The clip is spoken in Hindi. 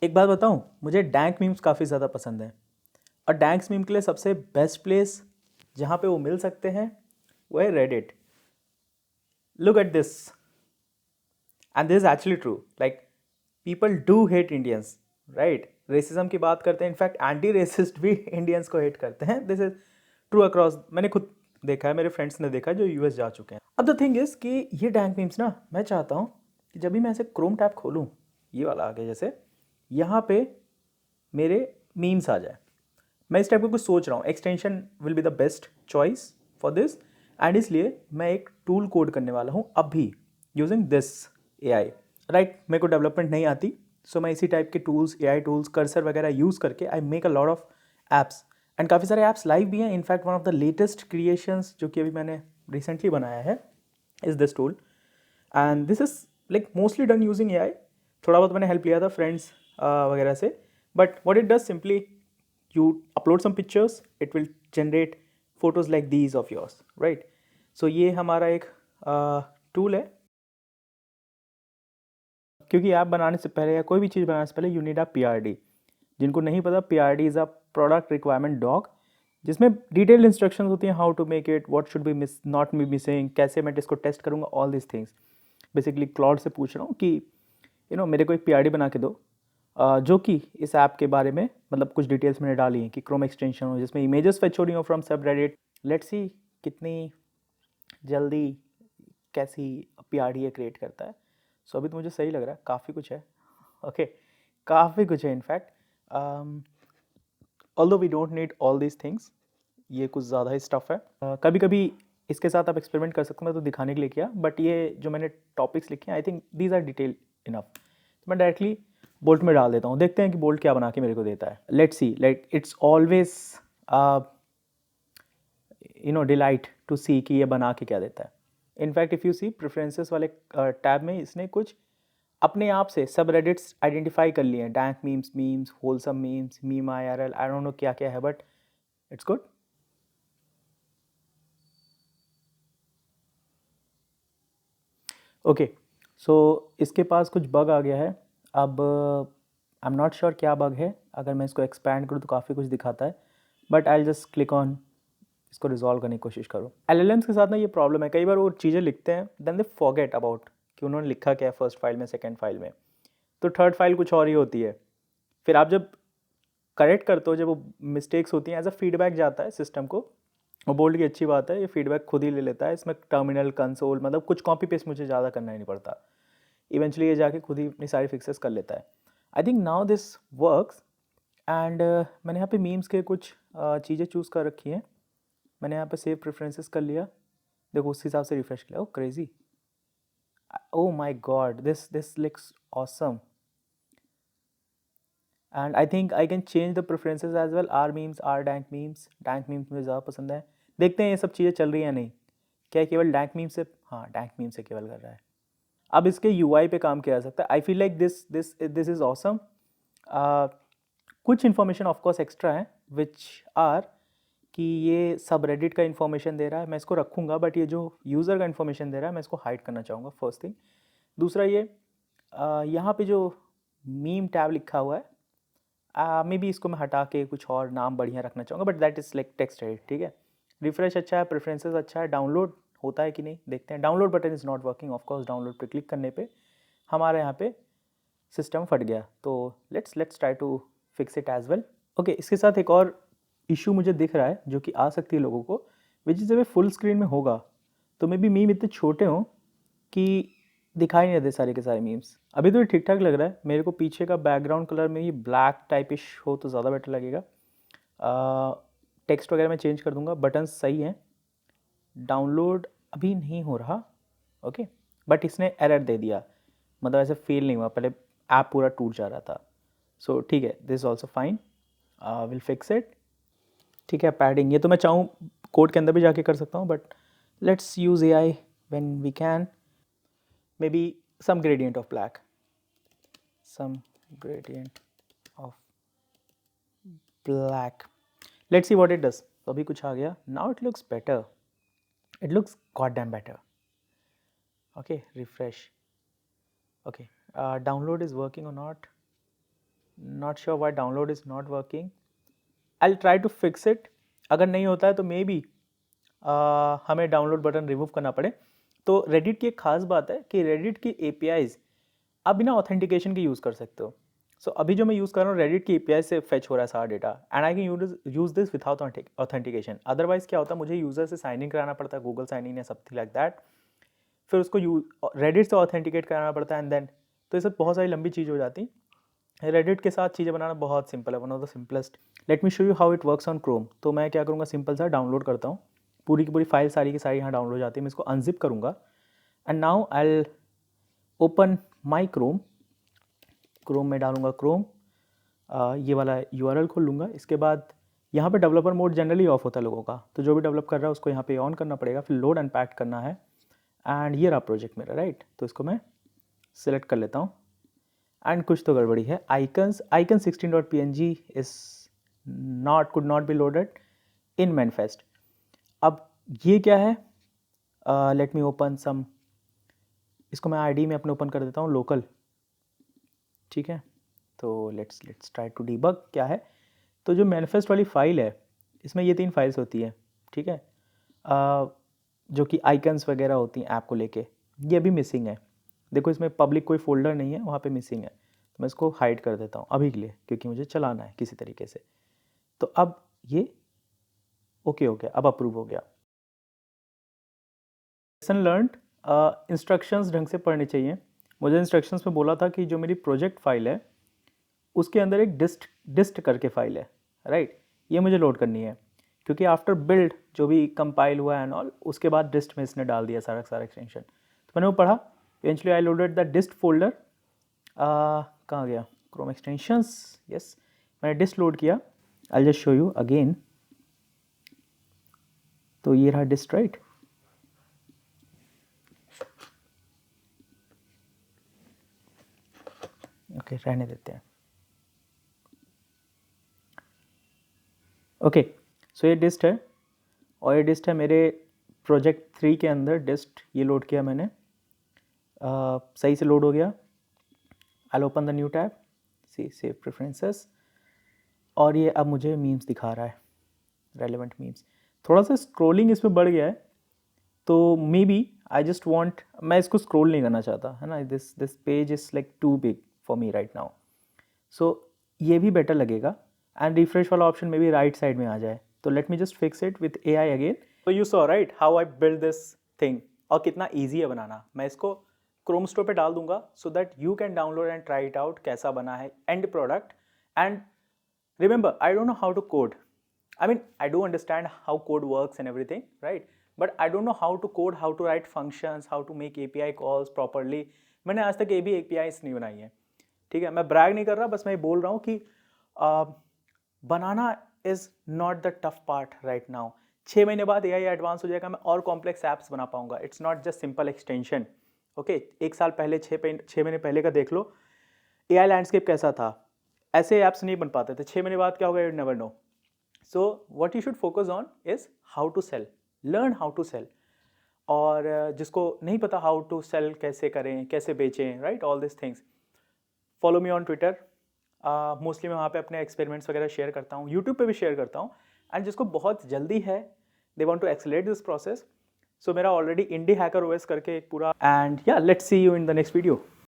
एक बात बताऊं, मुझे डैंक मीम्स काफ़ी ज़्यादा पसंद है। और डैंक्स मीम के लिए सबसे बेस्ट प्लेस जहाँ पे वो मिल सकते हैं वो है Reddit. Look at this, and this is actually true. Like people do hate Indians, right? Racism की बात करते हैं, इनफैक्ट एंटी रेसिस्ट भी इंडियंस को हेट करते हैं। दिस इज ट्रू अक्रॉस, मैंने खुद देखा है, मेरे फ्रेंड्स ने देखा है जो यूएस जा चुके हैं। अब द थिंग इज कि ये डैंक मीम्स ना, मैं चाहता हूँ कि जब भी मैं ऐसे क्रोम टैब खोलूँ, ये वाला आगे जैसे, यहाँ पे मेरे मीम्स आ जाए। मैं इस टाइप का कुछ सोच रहा हूँ, extension will be the best choice for this. And इसलिए मैं एक टूल कोड करने वाला हूँ अभी यूजिंग दिस AI। राइट, मेरे को डेवलपमेंट नहीं आती, सो मैं इसी टाइप के टूल्स, AI टूल्स, कर्सर वगैरह यूज़ करके I make a lot of apps. And काफ़ी सारे ऐप्स लाइव भी हैं। In fact one of the latest creations जो कि अभी मैंने रिसेंटली बनाया है is this tool, and this is like mostly done using AI। थोड़ा बहुत मैंने हेल्प लिया था फ्रेंड्स वगैरह से, but what it does simply, you upload some pictures, it will generate photos like these of yours, right? So ये हमारा एक टूल है। क्योंकि ऐप बनाने से पहले या कोई भी चीज़ बनाने से पहले यू नीड अ PRD। जिनको नहीं पता, PRD is a product requirement doc, जिसमें डिटेल्ड इंस्ट्रक्शंस होती हैं, how to make it, what should be miss not be missing, कैसे मैं इसको टेस्ट करूँगा, all this things. Basically Claude से पूछ रहा हूँ कि मेरे को एक PRD बना के दो, जो कि इस ऐप के बारे में मतलब कुछ डिटेल्स मैंने डाली हैं कि क्रोम एक्सटेंशन हो जिसमें इमेजेस फेच हो रही हो फ्रॉम सब रेडिट। लेट्स सी कितनी जल्दी कैसी PRD ये क्रिएट करता है। सो अभी तो मुझे सही लग रहा है, काफ़ी कुछ है। ओके, काफ़ी कुछ है in fact. Although we don't need all these things, ये कुछ ज़्यादा ही स्टफ़ है। कभी कभी इसके साथ आप एक्सपेरिमेंट कर सकते हो, मैं तो दिखाने के लिए किया, बट ये जो मैंने टॉपिक्स लिखे हैं I think these are detail enough. तो मैं डायरेक्टली बोल्ट में डाल देता हूँ, देखते हैं कि बोल्ट क्या बना के मेरे को देता है। Let's see, like it's always delight to see कि ये बना के क्या देता है। In fact if you see preferences वाले टैब में इसने कुछ अपने आप से सब रेडिट्स आइडेंटिफाई कर लिए हैं, dank memes, memes, wholesome memes, meme IRL, I don't no क्या क्या है, बट इट्स गुड। ओके, सो इसके पास कुछ बग आ गया है। अब आई एम नॉट श्योर क्या बग है। अगर मैं इसको एक्सपैंड करूँ तो काफ़ी कुछ दिखाता है, but I just click on, इसको रिजॉल्व करने की कोशिश करो। LLMs के साथ ना ये प्रॉब्लम है, कई बार वो चीज़ें लिखते हैं देन दे फॉरगेट अबाउट कि उन्होंने लिखा क्या है फर्स्ट फाइल में, सेकेंड फाइल में, तो थर्ड फाइल कुछ और ही होती है। फिर आप जब करेक्ट करते हो, जब वो मिस्टेक्स होती हैं, एज अ फीडबैक जाता है सिस्टम को। वो बोल्ड की अच्छी बात है, ये फीडबैक खुद ही ले लेता है। इसमें टर्मिनल कंसोल मतलब कुछ कॉपी पेस्ट मुझे ज़्यादा करना ही नहीं पड़ता। इवेंचुअली ये जाके खुद ही अपनी सारी फिक्सेस कर लेता है। I think now this works. And मैंने यहाँ पे मीम्स के कुछ चीज़ें चूज़ कर रखी हैं। मैंने यहाँ पे सेव प्रेफरेंसेस कर लिया, देखो उस हिसाब से रिफ्रेश किया। Oh crazy, oh my god, this looks awesome. And I think I can change the preferences as well. Or memes, or dank memes, dank memes मुझे ज़्यादा पसंद है। देखते हैं ये सब चीज़ें चल रही हैं नहीं, क्या केवल डैंक मीम से? हाँ, डैंक मीम से केवल कर रहा है। अब इसके UI पे काम किया जा सकता है। I feel like this is awesome. कुछ इन्फॉर्मेशन ऑफकोर्स एक्स्ट्रा है विच आर कि ये सब रेडिट का इन्फॉर्मेशन दे रहा है, मैं इसको रखूँगा, बट ये जो यूज़र का इन्फॉर्मेशन दे रहा है मैं इसको हाइड करना चाहूँगा, फर्स्ट थिंग। दूसरा ये यहाँ पे जो मीम टैब लिखा हुआ है, मे बी इसको मैं हटा के कुछ और नाम बढ़िया रखना चाहूँगा, but that is like text edit, ठीक है। रिफ्रेश अच्छा है, प्रेफरेंसेस अच्छा है, डाउनलोड होता है कि नहीं देखते हैं। Download button is not working, of course download पे क्लिक करने पे हमारे यहाँ पे सिस्टम फट गया, तो let's try to fix it as well. Okay, इसके साथ एक और इशू मुझे दिख रहा है जो कि आ सकती है लोगों को, विच इज़ जब फुल स्क्रीन में होगा तो मे बी मीम इतने छोटे हों कि दिखाई नहीं देते सारे के सारे मीम्स। अभी तो ये ठीक ठाक लग रहा है मेरे को, पीछे का बैकग्राउंड कलर में ये ब्लैक टाइपिश हो तो ज़्यादा बेटर लगेगा। टेक्स्ट वगैरह मैं चेंज कर दूंगा, बटन्स सही हैं। डाउनलोड अभी नहीं हो रहा, ओके, बट इसने एरर दे दिया, मतलब ऐसे फेल नहीं हुआ, पहले ऐप पूरा टूट जा रहा था। सो ठीक है, this also fine, will fix it. ठीक है, पैडिंग ये तो मैं चाहूँ कोड के अंदर भी जाके कर सकता हूँ, but let's use AI when we can. Maybe some gradient of black, some gradient of black. Let's see what it does. तो अभी कुछ आ गया, now it looks better, it looks goddamn better. Okay, refresh. Okay, download is working or not? Not sure why download is not working, I try to fix it. अगर नहीं होता है तो मे बी हमें डाउनलोड बटन रिमूव करना पड़े। तो रेडिट की एक खास बात है कि रेडिट की APIs आप बिना ऑथेंटिकेशन के यूज़ कर सकते हो। सो अभी जो मैं यूज़ कर रहा हूँ रेडिट की API से फेच हो रहा है सारा data, and I can use this without authentication. Otherwise क्या होता है, मुझे यूज़र से साइन इन कराना पड़ता है, गूगल साइन इन या समथिंग लाइक दैट, फिर उसको रेडिट से ऑथेंटिकेट कराना पड़ता है, एंड देन तो ये सब बहुत सारी लंबी चीज़ हो जाती है। रेडिट के साथ चीज़ें बनाना बहुत सिंपल है, one of the simplest. Let me show you how it works on Chrome. तो मैं क्या करूँगा, सिंपल सा डाउनलोड करता हूँ, पूरी की पूरी फाइल सारी की सारी यहाँ डाउनलोड हो जाती है। मैं इसको अनजिप करूँगा and now I open my Chrome में डालूंगा क्रोम, ये वाला URL खोल लूँगा। इसके बाद यहाँ पे डेवलपर मोड जनरली ऑफ होता है लोगों का, तो जो भी डेवलप कर रहा है उसको यहाँ पे ऑन करना पड़ेगा, फिर लोड अनपैक करना है, एंड ये रहा प्रोजेक्ट मेरा, राइट। तो इसको मैं सिलेक्ट कर लेता हूँ, एंड कुछ तो गड़बड़ी है, icon 16.png is could not be loaded in manifest. अब ये क्या है, लेट मी ओपन सम, इसको मैं ID में अपने ओपन कर देता हूँ लोकल, ठीक है। तो लेट्स ट्राई टू डीबग क्या है। तो जो मैनिफेस्ट वाली फाइल है इसमें ये 3 फाइल्स होती है, ठीक है, जो कि आइकन्स वगैरह होती हैं ऐप को लेके, ये अभी मिसिंग है। देखो इसमें पब्लिक कोई फोल्डर नहीं है, वहाँ पे मिसिंग है, तो मैं इसको हाइड कर देता हूँ अभी के लिए, क्योंकि मुझे चलाना है किसी तरीके से। तो अब ये ओके हो गया, अब अप्रूव हो गया। लेसन लर्नड, इंस्ट्रक्शंस ढंग से पढ़ने चाहिए। मुझे इंस्ट्रक्शंस में बोला था कि जो मेरी प्रोजेक्ट फाइल है उसके अंदर एक डिस्ट करके फाइल है, राइट, ये मुझे लोड करनी है, क्योंकि आफ्टर बिल्ड जो भी कंपाइल हुआ एंड ऑल, उसके बाद डिस्ट में इसने डाल दिया सारा एक्सटेंशन। तो मैंने वो पढ़ा, eventually I loaded the डिस्ट folder, कहाँ गया, क्रोम एक्सटेंशंस, यस, मैंने डिस्ट लोड किया। I just show you again, तो ये रहा डिस्ट, राइट। ओके, रहने देते हैं। ओके, सो ये डिस्ट है, और ये डिस्ट है मेरे प्रोजेक्ट 3 के अंदर। डिस्ट ये लोड किया मैंने, सही से लोड हो गया। I open the new tab, see save preferences, और ये अब मुझे मीम्स दिखा रहा है, रेलेवेंट मीम्स। थोड़ा सा स्क्रोलिंग इसमें बढ़ गया है, तो maybe I just want, मैं इसको स्क्रोल नहीं करना चाहता है ना, this page is like too big for me right now, so ये भी बेटर लगेगा। एंड रिफ्रेश वाला ऑप्शन में भी राइट साइड में आ जाए, तो let me just fix it with AI again. तो you saw right how I build this thing, और कितना ईजी है बनाना। मैं इसको क्रोम स्टोर पे डाल दूंगा so that you can download and try it out कैसा बना है and product. And remember, I don't know how to code, I mean, I do understand how code works and everything, right? But I don't know how to code, how to write functions, how to make API calls properly. मैंने आज तक भी APIs नहीं बनाई है, ठीक है। मैं ब्रैग नहीं कर रहा, बस मैं ये बोल रहा हूँ कि बनाना is not the tough part right now. 6 महीने बाद AI एडवांस हो जाएगा, मैं और कॉम्प्लेक्स ऐप्स बना पाऊंगा। It's not just simple extension, okay. 1 साल पहले, 6 महीने पहले का देख लो, AI लैंडस्केप कैसा था, ऐसे ऐप्स नहीं बन पाते थे। 6 महीने बाद क्या होगा, you never know. So what you should focus on is how to sell, learn how to sell। और जिसको नहीं पता how to sell कैसे करें, कैसे बेचें, right, all these things, follow me on Twitter। Mostly मैं वहाँ पे अपने एक्सपेरिमेंट्स वगैरह शेयर करता हूँ, यूट्यूब पे भी शेयर करता हूँ। एंड जिसको बहुत जल्दी है, they want to accelerate this process, so मेरा ऑलरेडी इंडी हैकर OS करके एक पूरा, एंड या let's see you in the next video.